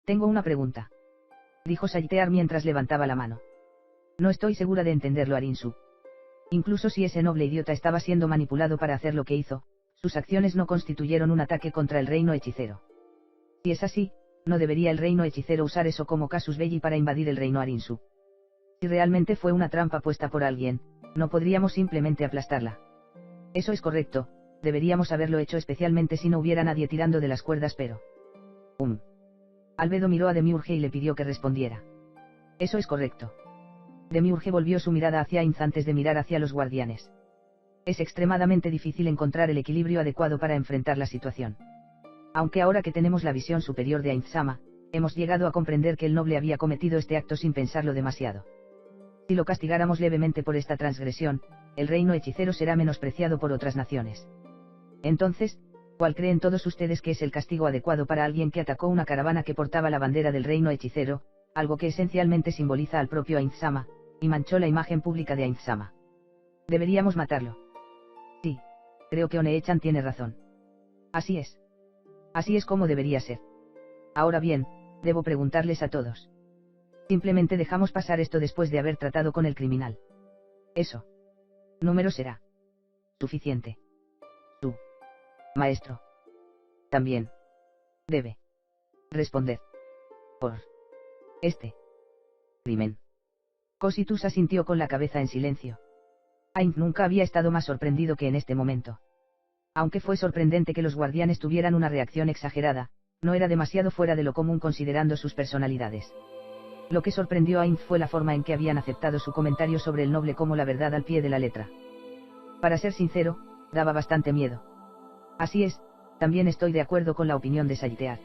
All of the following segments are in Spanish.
Tengo una pregunta, dijo Saltear mientras levantaba la mano. No estoy segura de entenderlo, Arinsu. Incluso si ese noble idiota estaba siendo manipulado para hacer lo que hizo, sus acciones no constituyeron un ataque contra el reino hechicero. Si es así, no debería el reino hechicero usar eso como casus belli para invadir el reino Arinsu. Si realmente fue una trampa puesta por alguien, no podríamos simplemente aplastarla. Eso es correcto, deberíamos haberlo hecho especialmente si no hubiera nadie tirando de las cuerdas, pero... Albedo miró a Demiurge y le pidió que respondiera. Eso es correcto. Demiurge volvió su mirada hacia Ainz antes de mirar hacia los guardianes. Es extremadamente difícil encontrar el equilibrio adecuado para enfrentar la situación. Aunque ahora que tenemos la visión superior de Ainz-sama, hemos llegado a comprender que el noble había cometido este acto sin pensarlo demasiado. Si lo castigáramos levemente por esta transgresión, el reino hechicero será menospreciado por otras naciones. Entonces, ¿cuál creen todos ustedes que es el castigo adecuado para alguien que atacó una caravana que portaba la bandera del reino hechicero, algo que esencialmente simboliza al propio Ainz-sama, y manchó la imagen pública de Ainz-sama? ¿Deberíamos matarlo? Sí, creo que One-chan tiene razón. Así es. Así es como debería ser. Ahora bien, debo preguntarles a todos. Simplemente dejamos pasar esto después de haber tratado con el criminal. Eso. Número será suficiente. Su maestro también debe responder por este crimen. Cositus asintió con la cabeza en silencio. Ainz nunca había estado más sorprendido que en este momento. Aunque fue sorprendente que los guardianes tuvieran una reacción exagerada, no era demasiado fuera de lo común considerando sus personalidades. Lo que sorprendió a Ainz fue la forma en que habían aceptado su comentario sobre el noble como la verdad al pie de la letra. Para ser sincero, daba bastante miedo. Así es, también estoy de acuerdo con la opinión de Saltear.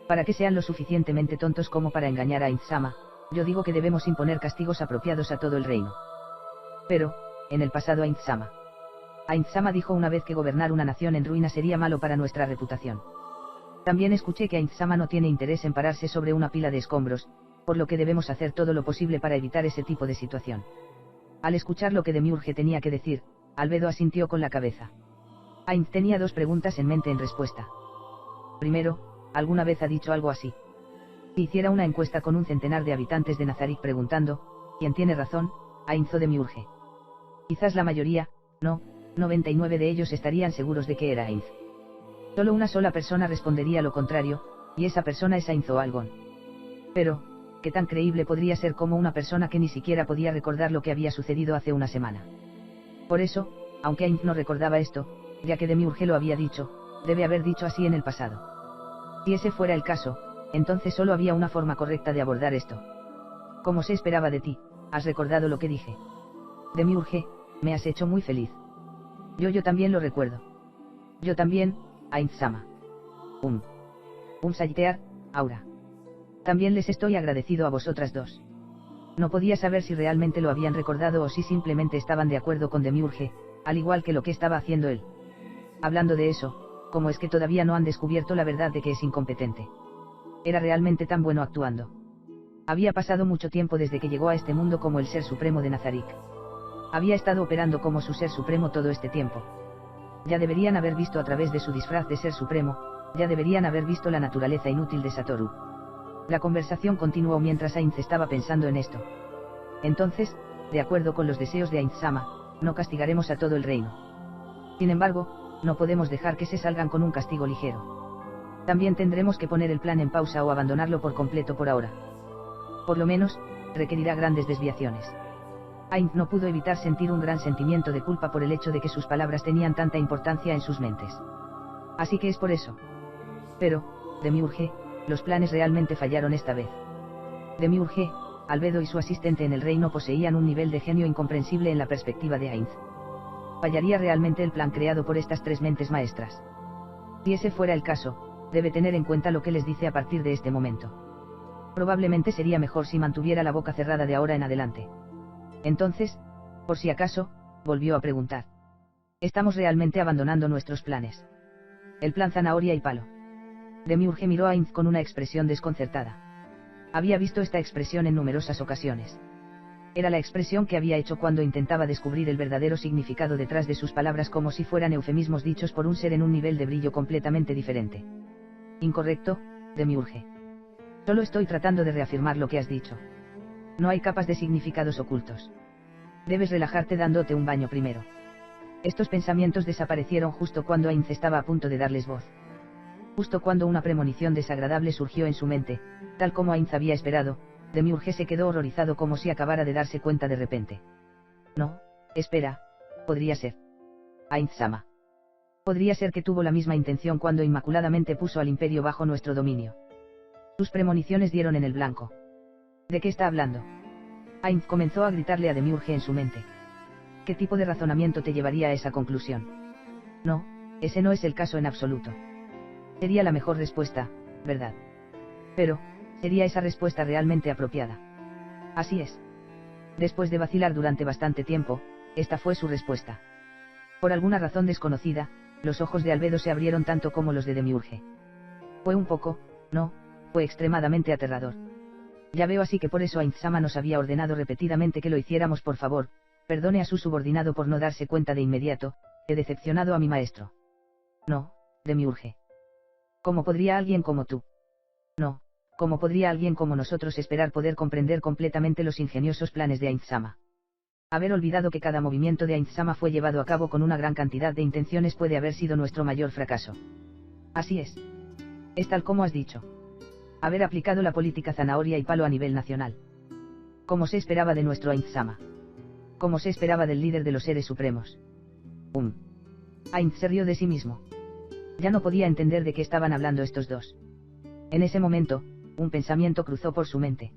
Para que sean lo suficientemente tontos como para engañar a Ainz-sama, yo digo que debemos imponer castigos apropiados a todo el reino. Pero, en el pasado Ainz-sama dijo una vez que gobernar una nación en ruina sería malo para nuestra reputación. También escuché que Ainz-sama no tiene interés en pararse sobre una pila de escombros, por lo que debemos hacer todo lo posible para evitar ese tipo de situación. Al escuchar lo que Demiurge tenía que decir, Albedo asintió con la cabeza. Ainz tenía dos preguntas en mente en respuesta. Primero, ¿alguna vez ha dicho algo así? Si hiciera una encuesta con un centenar de habitantes de Nazarick preguntando, ¿quién tiene razón?, Ainz o Demiurge. Quizás la mayoría, no, 99 de ellos estarían seguros de que era Ainz. Solo una sola persona respondería lo contrario, y esa persona es Ainz o Algon. Pero, ¿qué tan creíble podría ser como una persona que ni siquiera podía recordar lo que había sucedido hace una semana? Por eso, aunque Ainz no recordaba esto, ya que Demiurge lo había dicho, debe haber dicho así en el pasado. Si ese fuera el caso, entonces solo había una forma correcta de abordar esto. Como se esperaba de ti, ¿has recordado lo que dije? Demiurge, me has hecho muy feliz. Yo también lo recuerdo. Yo también, Ainz-sama. Saltear, Aura. También les estoy agradecido a vosotras dos. No podía saber si realmente lo habían recordado o si simplemente estaban de acuerdo con Demiurge, al igual que lo que estaba haciendo él. Hablando de eso, ¿cómo es que todavía no han descubierto la verdad de que es incompetente? Era realmente tan bueno actuando. Había pasado mucho tiempo desde que llegó a este mundo como el Ser Supremo de Nazarick. Había estado operando como su Ser Supremo todo este tiempo. Ya deberían haber visto a través de su disfraz de Ser Supremo, ya deberían haber visto la naturaleza inútil de Satoru. La conversación continuó mientras Ainz estaba pensando en esto. Entonces, de acuerdo con los deseos de Ainz-sama, no castigaremos a todo el reino. Sin embargo, no podemos dejar que se salgan con un castigo ligero. También tendremos que poner el plan en pausa o abandonarlo por completo por ahora. Por lo menos, requerirá grandes desviaciones. Ainz no pudo evitar sentir un gran sentimiento de culpa por el hecho de que sus palabras tenían tanta importancia en sus mentes. Así que es por eso. Pero, Demiurge, los planes realmente fallaron esta vez. Demiurge, Albedo y su asistente en el reino poseían un nivel de genio incomprensible en la perspectiva de Ainz. ¿Fallaría realmente el plan creado por estas tres mentes maestras? Si ese fuera el caso, debe tener en cuenta lo que les dice a partir de este momento. Probablemente sería mejor si mantuviera la boca cerrada de ahora en adelante. Entonces, por si acaso, volvió a preguntar. ¿Estamos realmente abandonando nuestros planes? El plan zanahoria y palo. Demiurge miró a Ainz con una expresión desconcertada. Había visto esta expresión en numerosas ocasiones. Era la expresión que había hecho cuando intentaba descubrir el verdadero significado detrás de sus palabras, como si fueran eufemismos dichos por un ser en un nivel de brillo completamente diferente. Incorrecto, Demiurge. Solo estoy tratando de reafirmar lo que has dicho. No hay capas de significados ocultos. Debes relajarte dándote un baño primero. Estos pensamientos desaparecieron justo cuando Ainz estaba a punto de darles voz. Justo cuando una premonición desagradable surgió en su mente, tal como Ainz había esperado, Demiurge se quedó horrorizado como si acabara de darse cuenta de repente. No, espera, podría ser. Ainz-sama. Podría ser que tuvo la misma intención cuando inmaculadamente puso al imperio bajo nuestro dominio. Sus premoniciones dieron en el blanco. ¿De qué está hablando? Ainz comenzó a gritarle a Demiurge en su mente. ¿Qué tipo de razonamiento te llevaría a esa conclusión? No, ese no es el caso en absoluto. Sería la mejor respuesta, ¿verdad? Pero, ¿sería esa respuesta realmente apropiada? Así es. Después de vacilar durante bastante tiempo, esta fue su respuesta. Por alguna razón desconocida, los ojos de Albedo se abrieron tanto como los de Demiurge. Fue un poco, no, fue extremadamente aterrador. Ya veo, así que por eso Ainz-sama nos había ordenado repetidamente que lo hiciéramos. Por favor, perdone a su subordinado por no darse cuenta de inmediato. He decepcionado a mi maestro. No, Demiurge. ¿Cómo podría alguien como tú? No, ¿cómo podría alguien como nosotros esperar poder comprender completamente los ingeniosos planes de Ainz-sama? Haber olvidado que cada movimiento de Ainz-sama fue llevado a cabo con una gran cantidad de intenciones puede haber sido nuestro mayor fracaso. Así es. Es tal como has dicho. Haber aplicado la política zanahoria y palo a nivel nacional. Como se esperaba de nuestro Ainz-sama. Como se esperaba del líder de los seres supremos. Ainz se rió de sí mismo. Ya no podía entender de qué estaban hablando estos dos. En ese momento, un pensamiento cruzó por su mente.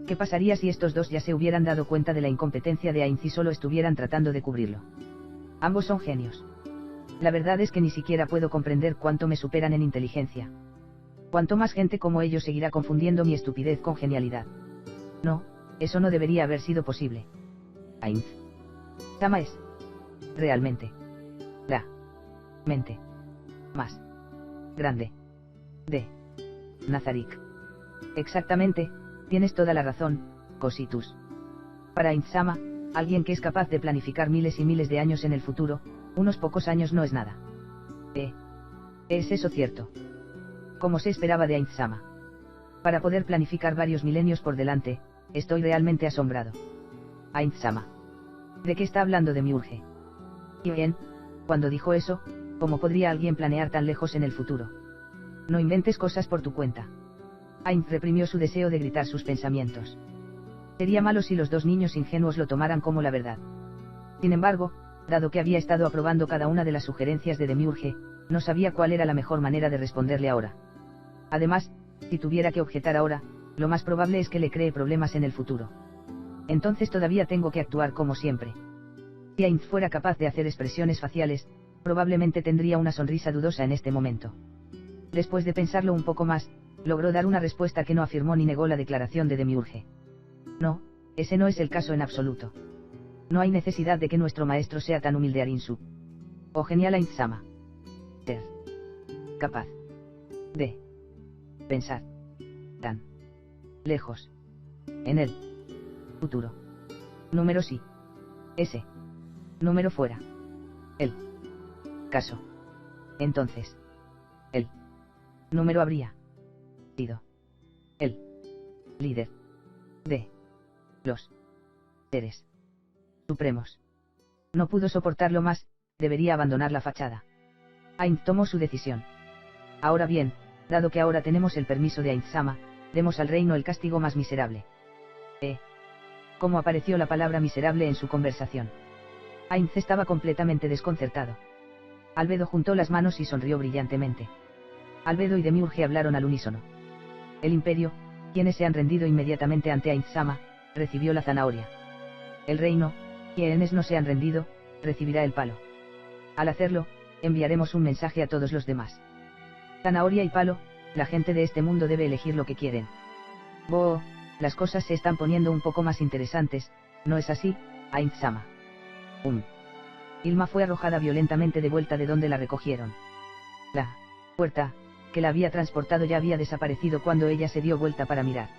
¿Qué pasaría si estos dos ya se hubieran dado cuenta de la incompetencia de Ainz y solo estuvieran tratando de cubrirlo? Ambos son genios. La verdad es que ni siquiera puedo comprender cuánto me superan en inteligencia. Cuanto más gente como ellos seguirá confundiendo mi estupidez con genialidad. No, eso no debería haber sido posible. Ainz-sama es realmente la mente más grande de Nazarik. Exactamente, tienes toda la razón, Cositus. Para Ainz-sama, alguien que es capaz de planificar miles y miles de años en el futuro, unos pocos años no es nada. ¿Es eso cierto? Como se esperaba de Ainz-sama. Para poder planificar varios milenios por delante, estoy realmente asombrado. Ainz-sama. ¿De qué está hablando Demiurge? Y bien, cuando dijo eso, ¿cómo podría alguien planear tan lejos en el futuro? No inventes cosas por tu cuenta. Ainz reprimió su deseo de gritar sus pensamientos. Sería malo si los dos niños ingenuos lo tomaran como la verdad. Sin embargo, dado que había estado aprobando cada una de las sugerencias de Demiurge, no sabía cuál era la mejor manera de responderle ahora. Además, si tuviera que objetar ahora, lo más probable es que le cree problemas en el futuro. Entonces todavía tengo que actuar como siempre. Si Ainz fuera capaz de hacer expresiones faciales, probablemente tendría una sonrisa dudosa en este momento. Después de pensarlo un poco más, logró dar una respuesta que no afirmó ni negó la declaración de Demiurge. No, ese no es el caso en absoluto. No hay necesidad de que nuestro maestro sea tan humilde, Arinsu. Oh genial Ainz-sama. Ser capaz de pensar tan lejos en el futuro. Número sí. Ese número fuera el caso. Entonces, el número habría sido el líder de los seres supremos. No pudo soportarlo más, debería abandonar la fachada. Ainz tomó su decisión. Ahora bien, dado que ahora tenemos el permiso de Ainz-sama, demos al reino el castigo más miserable. ¿Cómo apareció la palabra miserable en su conversación? Ainz estaba completamente desconcertado. Albedo juntó las manos y sonrió brillantemente. Albedo y Demiurge hablaron al unísono. El imperio, quienes se han rendido inmediatamente ante Ainz-sama, recibió la zanahoria. El reino, quienes no se han rendido, recibirá el palo. Al hacerlo, enviaremos un mensaje a todos los demás. Zanahoria y palo, la gente de este mundo debe elegir lo que quieren. Las cosas se están poniendo un poco más interesantes, ¿no es así, Ainz-sama? Ilma fue arrojada violentamente de vuelta de donde la recogieron. La puerta, que la había transportado, ya había desaparecido cuando ella se dio vuelta para mirar.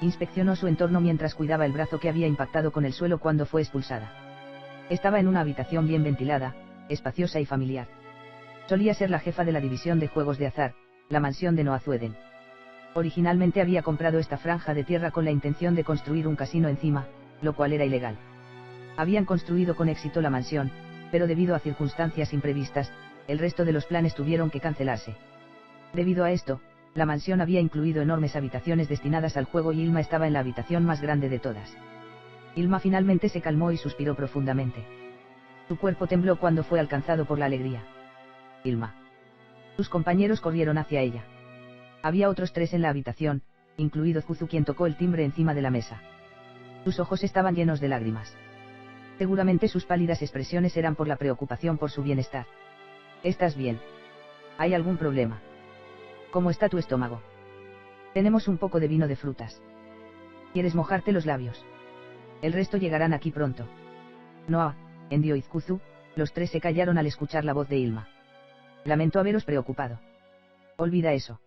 Inspeccionó su entorno mientras cuidaba el brazo que había impactado con el suelo cuando fue expulsada. Estaba en una habitación bien ventilada, espaciosa y familiar. Solía ser la jefa de la división de juegos de azar, la mansión de Noazueden. Originalmente había comprado esta franja de tierra con la intención de construir un casino encima, lo cual era ilegal. Habían construido con éxito la mansión, pero debido a circunstancias imprevistas, el resto de los planes tuvieron que cancelarse. Debido a esto, la mansión había incluido enormes habitaciones destinadas al juego y Ilma estaba en la habitación más grande de todas. Ilma finalmente se calmó y suspiró profundamente. Su cuerpo tembló cuando fue alcanzado por la alegría. Ilma. Sus compañeros corrieron hacia ella. Había otros 3 en la habitación, incluido Zuzu, quien tocó el timbre encima de la mesa. Sus ojos estaban llenos de lágrimas. Seguramente sus pálidas expresiones eran por la preocupación por su bienestar. ¿Estás bien? ¿Hay algún problema? ¿Cómo está tu estómago? Tenemos un poco de vino de frutas. ¿Quieres mojarte los labios? El resto llegarán aquí pronto. Noah, Endio y Zuzu, los 3 se callaron al escuchar la voz de Ilma. Lamento haberos preocupado. Olvida eso.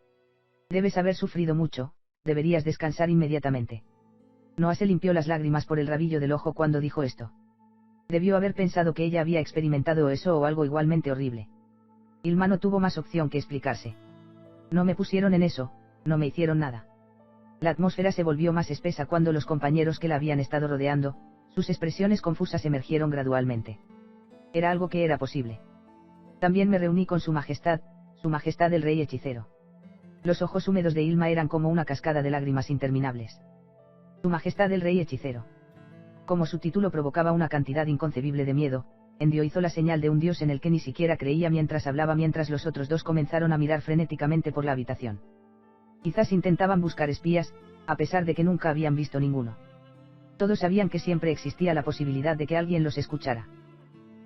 Debes haber sufrido mucho, deberías descansar inmediatamente. Noah se limpió las lágrimas por el rabillo del ojo cuando dijo esto. Debió haber pensado que ella había experimentado eso o algo igualmente horrible. Ilma no tuvo más opción que explicarse. No me pusieron en eso, no me hicieron nada. La atmósfera se volvió más espesa cuando los compañeros que la habían estado rodeando, sus expresiones confusas emergieron gradualmente. Era algo que era posible. También me reuní con Su Majestad el Rey Hechicero. Los ojos húmedos de Ilma eran como una cascada de lágrimas interminables. Su Majestad el Rey Hechicero. Como su título provocaba una cantidad inconcebible de miedo, Endio hizo la señal de un dios en el que ni siquiera creía mientras hablaba, mientras los otros 2 comenzaron a mirar frenéticamente por la habitación. Quizás intentaban buscar espías, a pesar de que nunca habían visto ninguno. Todos sabían que siempre existía la posibilidad de que alguien los escuchara.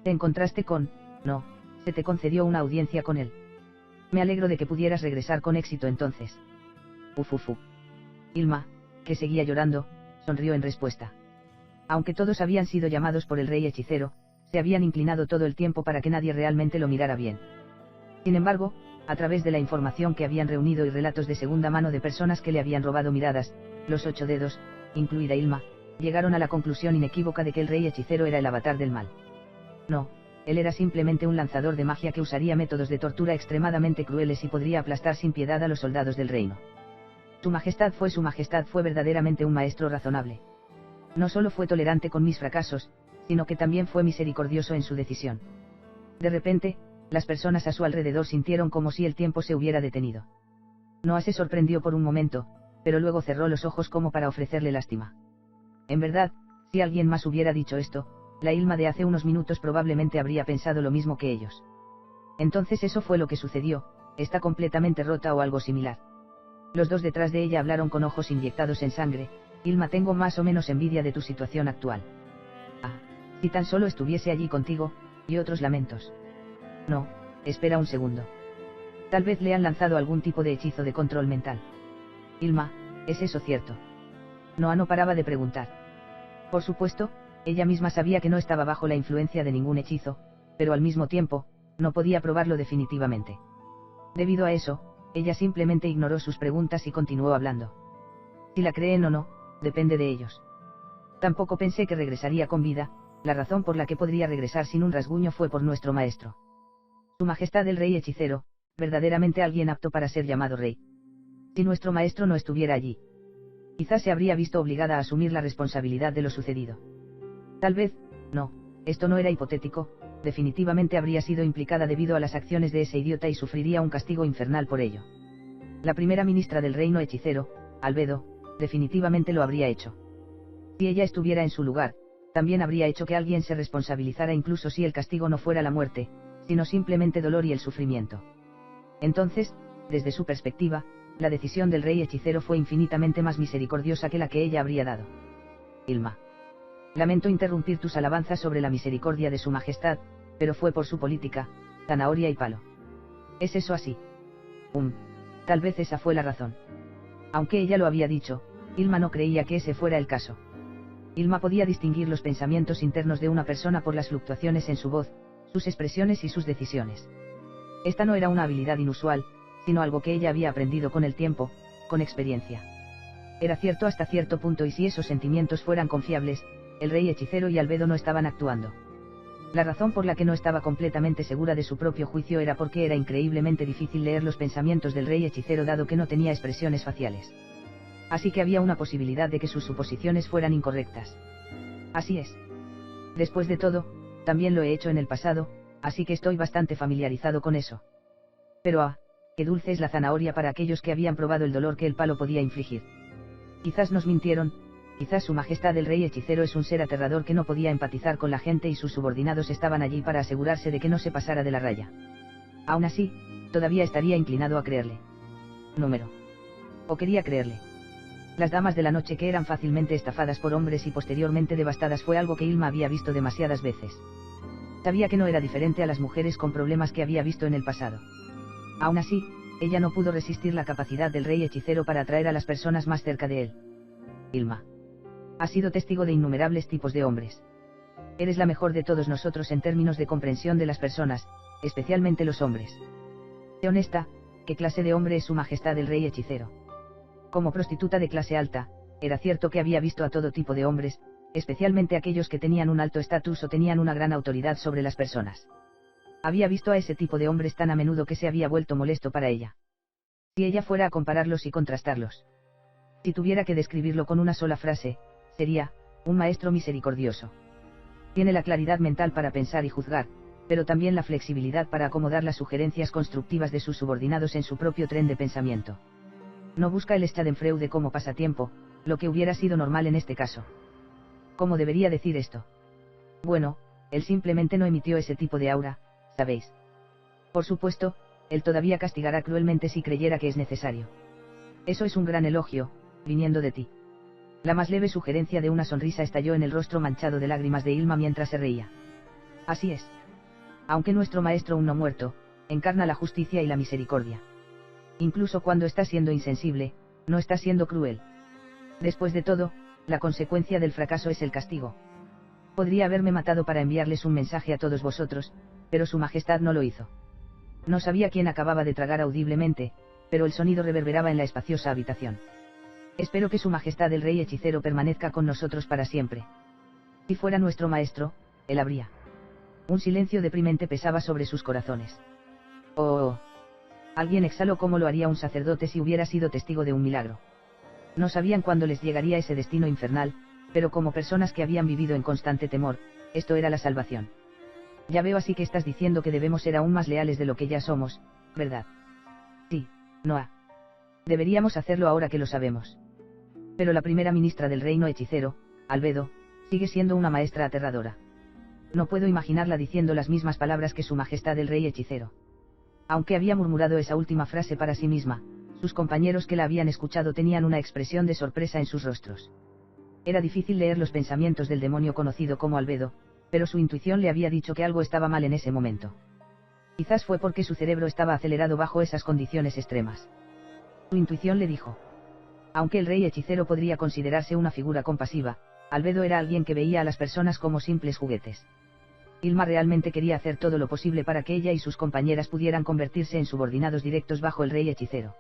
¿Te encontraste con? No, se te concedió una audiencia con él. Me alegro de que pudieras regresar con éxito entonces. Ufufu. Ilma, que seguía llorando, sonrió en respuesta. Aunque todos habían sido llamados por el rey hechicero, se habían inclinado todo el tiempo para que nadie realmente lo mirara bien. Sin embargo, a través de la información que habían reunido y relatos de segunda mano de personas que le habían robado miradas, los 8 dedos, incluida Ilma, llegaron a la conclusión inequívoca de que el rey hechicero era el avatar del mal. No, él era simplemente un lanzador de magia que usaría métodos de tortura extremadamente crueles y podría aplastar sin piedad a los soldados del reino. Su Majestad fue verdaderamente un maestro razonable. No solo fue tolerante con mis fracasos, sino que también fue misericordioso en su decisión. De repente, las personas a su alrededor sintieron como si el tiempo se hubiera detenido. Noah se sorprendió por un momento, pero luego cerró los ojos como para ofrecerle lástima. En verdad, si alguien más hubiera dicho esto, la Ilma de hace unos minutos probablemente habría pensado lo mismo que ellos. Entonces eso fue lo que sucedió, está completamente rota o algo similar. Los 2 detrás de ella hablaron con ojos inyectados en sangre. Ilma, tengo más o menos envidia de tu situación actual. Ah, si tan solo estuviese allí contigo, y otros lamentos. No, espera un segundo. Tal vez le han lanzado algún tipo de hechizo de control mental. Ilma, ¿es eso cierto? Noah no paraba de preguntar. Por supuesto, ella misma sabía que no estaba bajo la influencia de ningún hechizo, pero al mismo tiempo, no podía probarlo definitivamente. Debido a eso, ella simplemente ignoró sus preguntas y continuó hablando. Si la creen o no, depende de ellos. Tampoco pensé que regresaría con vida, la razón por la que podría regresar sin un rasguño fue por nuestro maestro. Su Majestad el Rey Hechicero, verdaderamente alguien apto para ser llamado rey. Si nuestro maestro no estuviera allí, quizás se habría visto obligada a asumir la responsabilidad de lo sucedido. Tal vez, no, esto no era hipotético, definitivamente habría sido implicada debido a las acciones de ese idiota y sufriría un castigo infernal por ello. La primera ministra del reino hechicero, Albedo, definitivamente lo habría hecho. Si ella estuviera en su lugar, también habría hecho que alguien se responsabilizara incluso si el castigo no fuera la muerte, sino simplemente dolor y el sufrimiento. Entonces, desde su perspectiva, la decisión del rey hechicero fue infinitamente más misericordiosa que la que ella habría dado. Ilma. Lamento interrumpir tus alabanzas sobre la misericordia de su majestad, pero fue por su política, zanahoria y palo. ¿Es eso así? Tal vez esa fue la razón. Aunque ella lo había dicho, Ilma no creía que ese fuera el caso. Ilma podía distinguir los pensamientos internos de una persona por las fluctuaciones en su voz, sus expresiones y sus decisiones. Esta no era una habilidad inusual, sino algo que ella había aprendido con el tiempo, con experiencia. Era cierto hasta cierto punto, y si esos sentimientos fueran confiables, el rey hechicero y Albedo no estaban actuando. La razón por la que no estaba completamente segura de su propio juicio era porque era increíblemente difícil leer los pensamientos del rey hechicero dado que no tenía expresiones faciales. Así que había una posibilidad de que sus suposiciones fueran incorrectas. Así es. Después de todo, también lo he hecho en el pasado, así que estoy bastante familiarizado con eso. Pero qué dulce es la zanahoria para aquellos que habían probado el dolor que el palo podía infligir. Quizás nos mintieron. Quizás su majestad el rey hechicero es un ser aterrador que no podía empatizar con la gente y sus subordinados estaban allí para asegurarse de que no se pasara de la raya. Aún así, todavía estaría inclinado a creerle. Número. O quería creerle. Las damas de la noche que eran fácilmente estafadas por hombres y posteriormente devastadas fue algo que Ilma había visto demasiadas veces. Sabía que no era diferente a las mujeres con problemas que había visto en el pasado. Aún así, ella no pudo resistir la capacidad del rey hechicero para atraer a las personas más cerca de él. Ilma. Has sido testigo de innumerables tipos de hombres. Eres la mejor de todos nosotros en términos de comprensión de las personas, especialmente los hombres. Sé honesta, ¿qué clase de hombre es su majestad el rey hechicero? Como prostituta de clase alta, era cierto que había visto a todo tipo de hombres, especialmente aquellos que tenían un alto estatus o tenían una gran autoridad sobre las personas. Había visto a ese tipo de hombres tan a menudo que se había vuelto molesto para ella. Si ella fuera a compararlos y contrastarlos. Si tuviera que describirlo con una sola frase, sería, un maestro misericordioso. Tiene la claridad mental para pensar y juzgar, pero también la flexibilidad para acomodar las sugerencias constructivas de sus subordinados en su propio tren de pensamiento. No busca el Schadenfreude como pasatiempo, lo que hubiera sido normal en este caso. ¿Cómo debería decir esto? Bueno, él simplemente no emitió ese tipo de aura, ¿sabéis? Por supuesto, él todavía castigará cruelmente si creyera que es necesario. Eso es un gran elogio, viniendo de ti. La más leve sugerencia de una sonrisa estalló en el rostro manchado de lágrimas de Ilma mientras se reía. Así es. Aunque nuestro maestro un no muerto, encarna la justicia y la misericordia. Incluso cuando está siendo insensible, no está siendo cruel. Después de todo, la consecuencia del fracaso es el castigo. Podría haberme matado para enviarles un mensaje a todos vosotros, pero su majestad no lo hizo. No sabía quién acababa de tragar audiblemente, pero el sonido reverberaba en la espaciosa habitación. Espero que su majestad el rey hechicero permanezca con nosotros para siempre. Si fuera nuestro maestro, él habría. Un silencio deprimente pesaba sobre sus corazones. Oh. Alguien exhaló como lo haría un sacerdote si hubiera sido testigo de un milagro. No sabían cuándo les llegaría ese destino infernal, pero como personas que habían vivido en constante temor, esto era la salvación. Ya veo, así que estás diciendo que debemos ser aún más leales de lo que ya somos, ¿verdad? Sí, Noah. Deberíamos hacerlo ahora que lo sabemos. Pero la primera ministra del reino hechicero, Albedo, sigue siendo una maestra aterradora. No puedo imaginarla diciendo las mismas palabras que su majestad el rey hechicero. Aunque había murmurado esa última frase para sí misma, sus compañeros que la habían escuchado tenían una expresión de sorpresa en sus rostros. Era difícil leer los pensamientos del demonio conocido como Albedo, pero su intuición le había dicho que algo estaba mal en ese momento. Quizás fue porque su cerebro estaba acelerado bajo esas condiciones extremas. Su intuición le dijo. Aunque el rey hechicero podría considerarse una figura compasiva, Albedo era alguien que veía a las personas como simples juguetes. Ilma realmente quería hacer todo lo posible para que ella y sus compañeras pudieran convertirse en subordinados directos bajo el rey hechicero.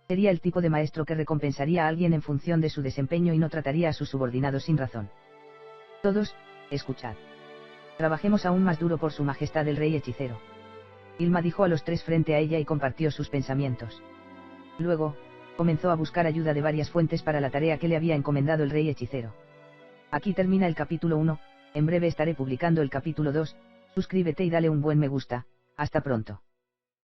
Sería el tipo de maestro que recompensaría a alguien en función de su desempeño y no trataría a sus subordinados sin razón. Todos, escuchad. Trabajemos aún más duro por su majestad el rey hechicero. Ilma dijo a los tres frente a ella y compartió sus pensamientos. Luego, comenzó a buscar ayuda de varias fuentes para la tarea que le había encomendado el rey hechicero. Aquí termina el capítulo 1, en breve estaré publicando el capítulo 2, suscríbete y dale un buen me gusta, hasta pronto.